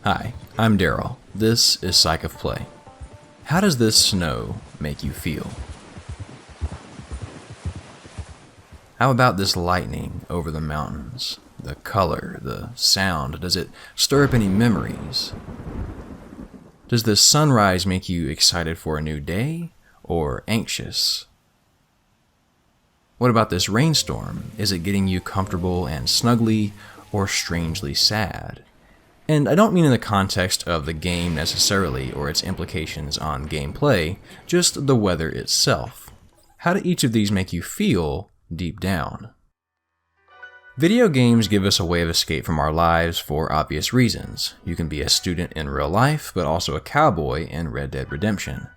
Hi, I'm Daryl. This is Psych of Play. How does this snow make you feel? How about this lightning over the mountains? The color, the sound, does it stir up any memories? Does this sunrise make you excited for a new day or anxious? What about this rainstorm? Is it getting you comfortable and snuggly or strangely sad? And I don't mean in the context of the game necessarily or its implications on gameplay, just the weather itself. How do each of these make you feel deep down? Video games give us a way of escape from our lives for obvious reasons. You can be a student in real life, but also a cowboy in Red Dead Redemption.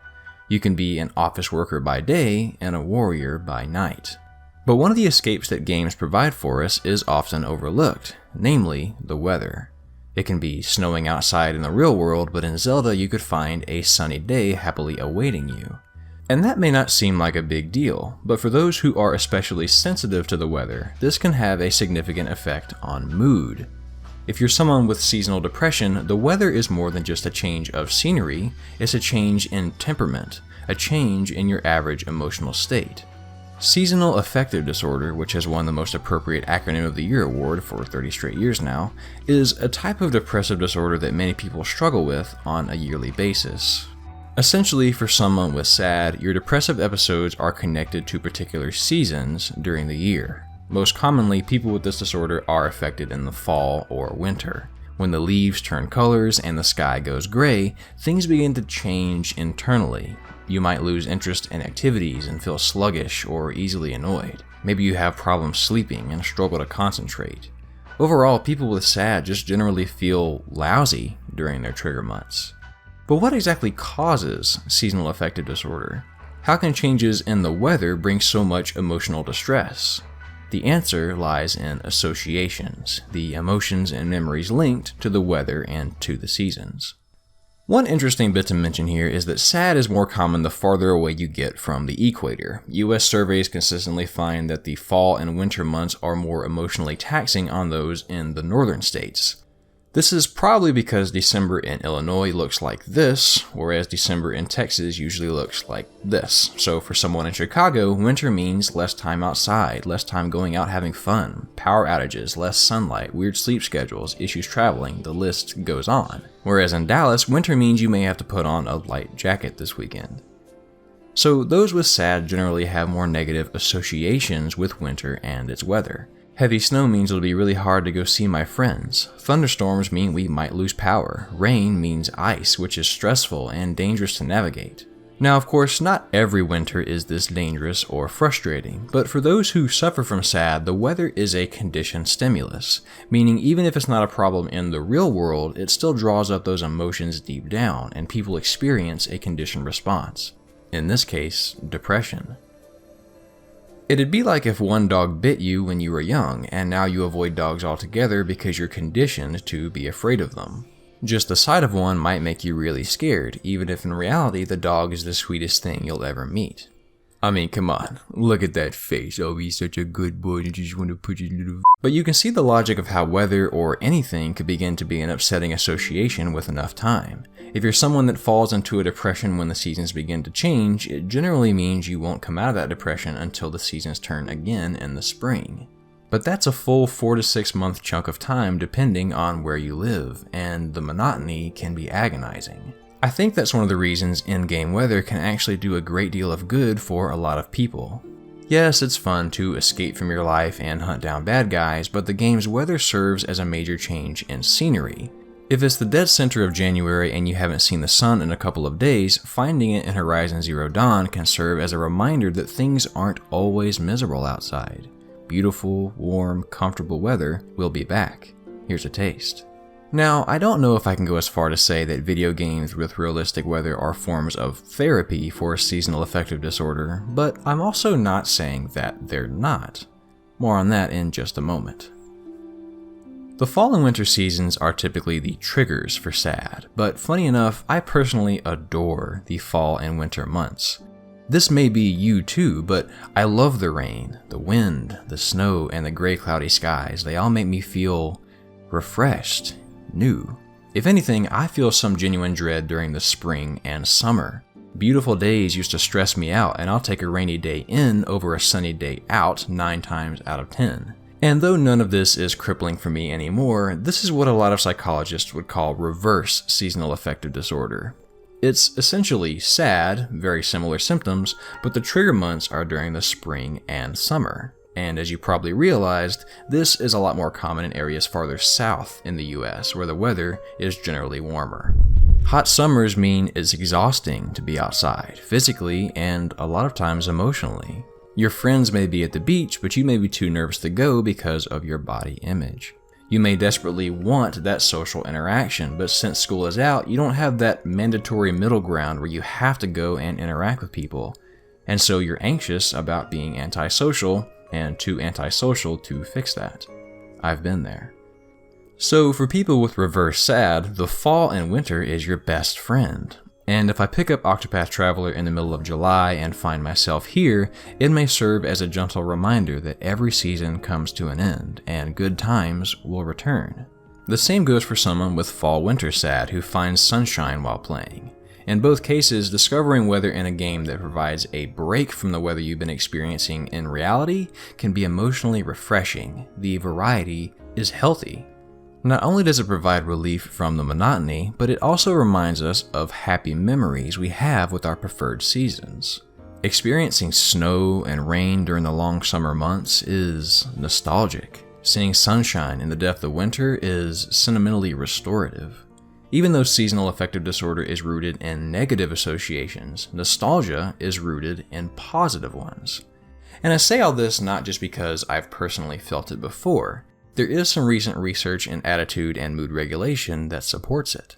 You can be an office worker by day and a warrior by night. But one of the escapes that games provide for us is often overlooked, namely the weather. It can be snowing outside in the real world, but in Zelda you could find a sunny day happily awaiting you. And that may not seem like a big deal, but for those who are especially sensitive to the weather, this can have a significant effect on mood. If you're someone with seasonal depression, the weather is more than just a change of scenery, it's a change in temperament, a change in your average emotional state. Seasonal Affective Disorder, which has won the most appropriate acronym of the year award for 30 straight years now, is a type of depressive disorder that many people struggle with on a yearly basis. Essentially, for someone with SAD, your depressive episodes are connected to particular seasons during the year. Most commonly, people with this disorder are affected in the fall or winter. When the leaves turn colors and the sky goes gray, things begin to change internally. You might lose interest in activities and feel sluggish or easily annoyed. Maybe you have problems sleeping and struggle to concentrate. Overall, people with SAD just generally feel lousy during their trigger months. But what exactly causes seasonal affective disorder? How can changes in the weather bring so much emotional distress? The answer lies in associations, the emotions and memories linked to the weather and to the seasons. One interesting bit to mention here is that SAD is more common the farther away you get from the equator. US surveys consistently find that the fall and winter months are more emotionally taxing on those in the northern states. This is probably because December in Illinois looks like this, whereas December in Texas usually looks like this. So for someone in Chicago, winter means less time outside, less time going out having fun, power outages, less sunlight, weird sleep schedules, issues traveling, the list goes on. Whereas in Dallas, winter means you may have to put on a light jacket this weekend. So those with SAD generally have more negative associations with winter and its weather. Heavy snow means it'll be really hard to go see my friends. Thunderstorms mean we might lose power. Rain means ice, which is stressful and dangerous to navigate. Now, of course, not every winter is this dangerous or frustrating, but for those who suffer from SAD, the weather is a conditioned stimulus, meaning even if it's not a problem in the real world, it still draws up those emotions deep down, and people experience a conditioned response. In this case, depression. It'd be like if one dog bit you when you were young, and now you avoid dogs altogether because you're conditioned to be afraid of them. Just the sight of one might make you really scared, even if in reality the dog is the sweetest thing you'll ever meet. I mean, come on, look at that face. Oh, he's such a good boy, I just want to put his little... But you can see the logic of how weather or anything could begin to be an upsetting association with enough time. If you're someone that falls into a depression when the seasons begin to change, it generally means you won't come out of that depression until the seasons turn again in the spring. But that's a full 4 to 6 month chunk of time depending on where you live, and the monotony can be agonizing. I think that's one of the reasons in-game weather can actually do a great deal of good for a lot of people. Yes, it's fun to escape from your life and hunt down bad guys, but the game's weather serves as a major change in scenery. If it's the dead center of January and you haven't seen the sun in a couple of days, finding it in Horizon Zero Dawn can serve as a reminder that things aren't always miserable outside. Beautiful, warm, comfortable weather will be back. Here's a taste. Now, I don't know if I can go as far to say that video games with realistic weather are forms of therapy for seasonal affective disorder, but I'm also not saying that they're not. More on that in just a moment. The fall and winter seasons are typically the triggers for SAD, but funny enough, I personally adore the fall and winter months. This may be you too, but I love the rain, the wind, the snow, and the gray cloudy skies. They all make me feel refreshed, new. If anything, I feel some genuine dread during the spring and summer. Beautiful days used to stress me out, and I'll take a rainy day in over a sunny day out 9 times out of 10. And though none of this is crippling for me anymore, this is what a lot of psychologists would call reverse seasonal affective disorder. It's essentially sad, very similar symptoms, but the trigger months are during the spring and summer. And as you probably realized, this is a lot more common in areas farther south in the US, where the weather is generally warmer. Hot summers mean it's exhausting to be outside, physically and a lot of times emotionally. Your friends may be at the beach, but you may be too nervous to go because of your body image. You may desperately want that social interaction, but since school is out, you don't have that mandatory middle ground where you have to go and interact with people. And so you're anxious about being antisocial, and too antisocial to fix that. I've been there. So for people with reverse SAD, the fall and winter is your best friend. And if I pick up Octopath Traveler in the middle of July and find myself here, it may serve as a gentle reminder that every season comes to an end, and good times will return. The same goes for someone with fall-winter SAD who finds sunshine while playing. In both cases, discovering weather in a game that provides a break from the weather you've been experiencing in reality can be emotionally refreshing. The variety is healthy. Not only does it provide relief from the monotony, but it also reminds us of happy memories we have with our preferred seasons. Experiencing snow and rain during the long summer months is nostalgic. Seeing sunshine in the depth of winter is sentimentally restorative. Even though seasonal affective disorder is rooted in negative associations, nostalgia is rooted in positive ones. And I say all this not just because I've personally felt it before. There is some recent research in attitude and mood regulation that supports it.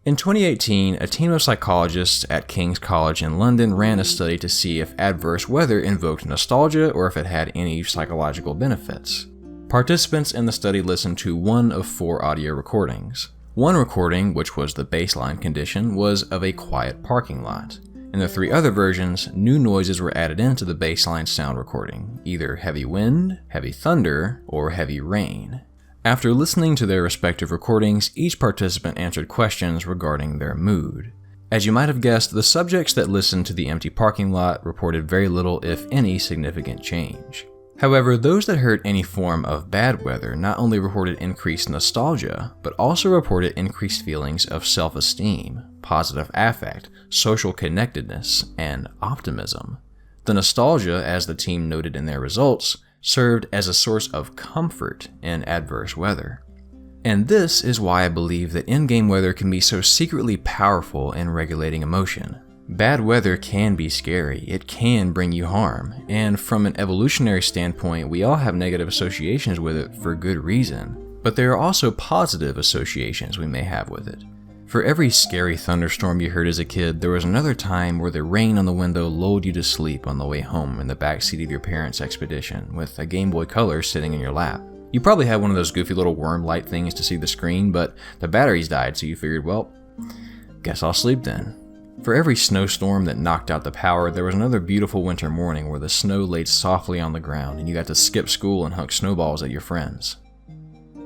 In 2018, a team of psychologists at King's College in London ran a study to see if adverse weather invoked nostalgia or if it had any psychological benefits. Participants in the study listened to one of 4 audio recordings. One recording, which was the baseline condition, was of a quiet parking lot. In the 3 other versions, new noises were added into the baseline sound recording, either heavy wind, heavy thunder, or heavy rain. After listening to their respective recordings, each participant answered questions regarding their mood. As you might have guessed, the subjects that listened to the empty parking lot reported very little, if any, significant change. However, those that heard any form of bad weather not only reported increased nostalgia, but also reported increased feelings of self-esteem, positive affect, social connectedness, and optimism. The nostalgia, as the team noted in their results, served as a source of comfort in adverse weather. And this is why I believe that in-game weather can be so secretly powerful in regulating emotion. Bad weather can be scary, it can bring you harm, and from an evolutionary standpoint, we all have negative associations with it for good reason. But there are also positive associations we may have with it. For every scary thunderstorm you heard as a kid, there was another time where the rain on the window lulled you to sleep on the way home in the backseat of your parents' Expedition, with a Game Boy Color sitting in your lap. You probably had one of those goofy little worm light things to see the screen, but the batteries died, so you figured, well, guess I'll sleep then. For every snowstorm that knocked out the power, there was another beautiful winter morning where the snow laid softly on the ground and you got to skip school and huck snowballs at your friends.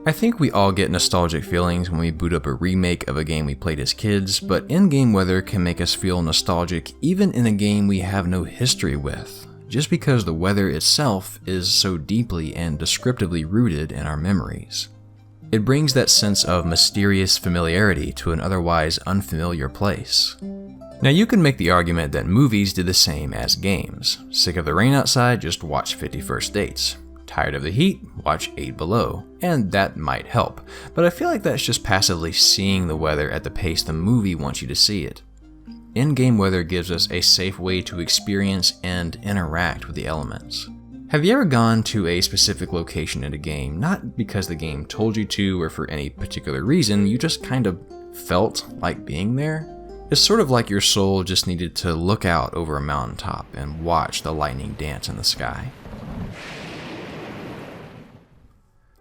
I think we all get nostalgic feelings when we boot up a remake of a game we played as kids, but in-game weather can make us feel nostalgic even in a game we have no history with, just because the weather itself is so deeply and descriptively rooted in our memories. It brings that sense of mysterious familiarity to an otherwise unfamiliar place. Now you can make the argument that movies did the same as games. Sick of the rain outside, just watch 50 First Dates. Tired of the heat, watch 8 Below, and that might help, but I feel like that's just passively seeing the weather at the pace the movie wants you to see it. In-game weather gives us a safe way to experience and interact with the elements. Have you ever gone to a specific location in a game, not because the game told you to or for any particular reason, you just kind of felt like being there? It's sort of like your soul just needed to look out over a mountaintop and watch the lightning dance in the sky.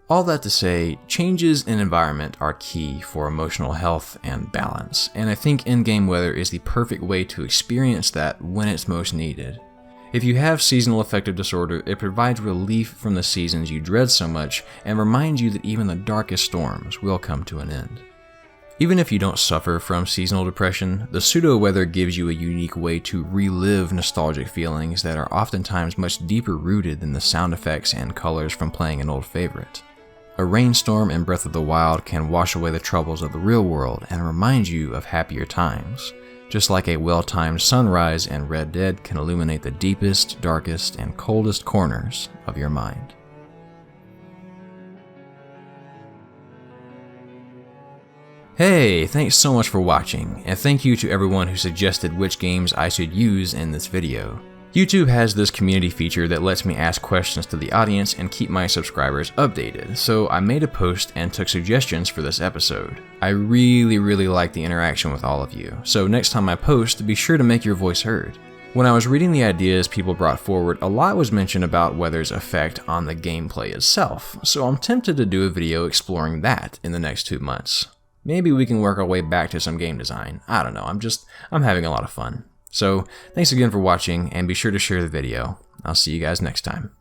All that to say, changes in environment are key for emotional health and balance, and I think in-game weather is the perfect way to experience that when it's most needed. If you have seasonal affective disorder, it provides relief from the seasons you dread so much and reminds you that even the darkest storms will come to an end. Even if you don't suffer from seasonal depression, the pseudo-weather gives you a unique way to relive nostalgic feelings that are oftentimes much deeper rooted than the sound effects and colors from playing an old favorite. A rainstorm in Breath of the Wild can wash away the troubles of the real world and remind you of happier times, just like a well-timed sunrise in Red Dead can illuminate the deepest, darkest, and coldest corners of your mind. Hey, thanks so much for watching, and thank you to everyone who suggested which games I should use in this video. YouTube has this community feature that lets me ask questions to the audience and keep my subscribers updated, so I made a post and took suggestions for this episode. I really like the interaction with all of you, so next time I post, be sure to make your voice heard. When I was reading the ideas people brought forward, a lot was mentioned about weather's effect on the gameplay itself, so I'm tempted to do a video exploring that in the next 2 months. Maybe we can work our way back to some game design. I don't know, I'm having a lot of fun. So, thanks again for watching, and be sure to share the video. I'll see you guys next time.